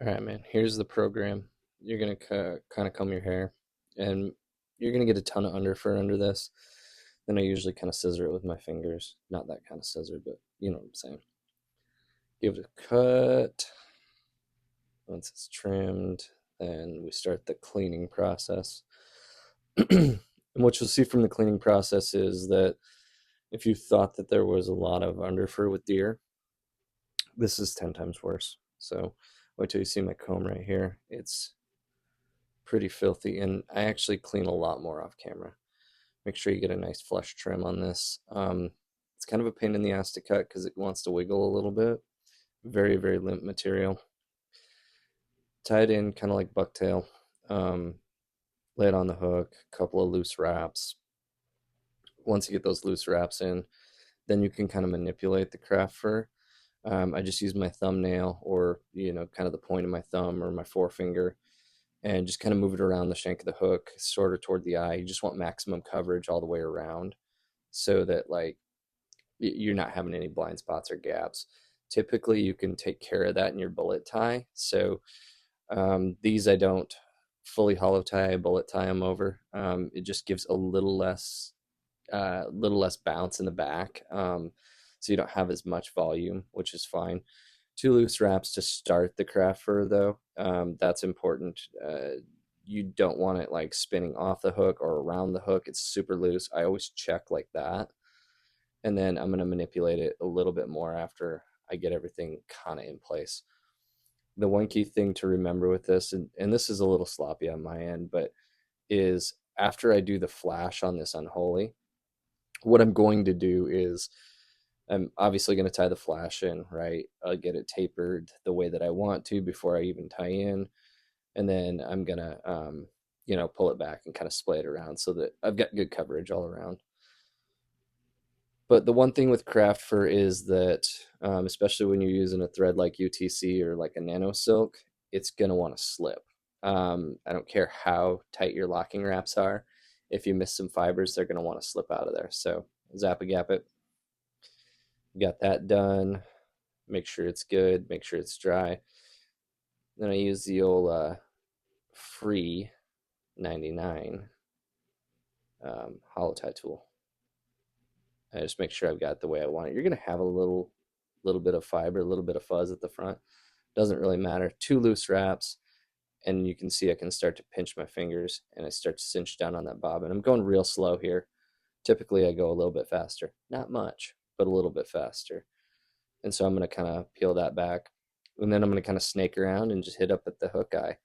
All right, man. Here's the program. You're gonna kind of comb your hair, and you're gonna get a ton of underfur under this. Then I usually kind of scissor it with my fingers. Not that kind of scissor, but you know what I'm saying. Give it a cut. Once it's trimmed, then we start the cleaning process. And what you'll see from the cleaning process is that if you thought that there was a lot of underfur with deer, this is 10 times worse. So wait till you see my comb right here. It's pretty filthy, and I actually clean a lot more off camera. Make sure you get a nice flush trim on this. It's kind of a pain in the ass to cut because it wants to wiggle a little bit. Very, very limp material. Tie it in kind of like bucktail. Um, Lay it on the hook, a couple of loose wraps. Once you get those loose wraps in, then you can kind of manipulate the craft fur. I just use my thumbnail or, kind of the point of my thumb or my forefinger and just kind of move it around the shank of the hook, sort of toward the eye. You just want maximum coverage all the way around so that like you're not having any blind spots or gaps. Typically, you can take care of that in your bullet tie. So these I don't fully hollow tie, I bullet tie them over. It just gives a little less bounce in the back, so you don't have as much volume, which is fine. Two loose wraps to start the craft fur, though. That's important. You don't want it like spinning off the hook or around the hook. It's super loose. I always check like that. And then I'm going to manipulate it a little bit more after I get everything kind of in place. The one key thing to remember with this, and this is a little sloppy on my end, but is after I do the flash on this unholy, what I'm going to do is I'm obviously going to tie the flash in, right? I'll get it tapered the way that I want to before I even tie in. And then I'm going to, pull it back and kind of splay it around so that I've got good coverage all around. But the one thing with craft fur is that, especially when you're using a thread like UTC or like a nano silk, it's going to want to slip. I don't care how tight your locking wraps are. If you miss some fibers, they're going to want to slip out of there. So zap a gap it. Got that done. Make sure it's good. Make sure it's dry. Then I use the old Free 99 hollow tie tool. I just make sure I've got it the way I want it. You're going to have a little bit of fiber, a little bit of fuzz at the front. Doesn't really matter. Two loose wraps, and you can see I can start to pinch my fingers, and I start to cinch down on that bobbin. I'm going real slow here. Typically, I go a little bit faster. Not much, but a little bit faster. And so I'm going to kind of peel that back. And then I'm going to kind of snake around and just hit up at the hook eye.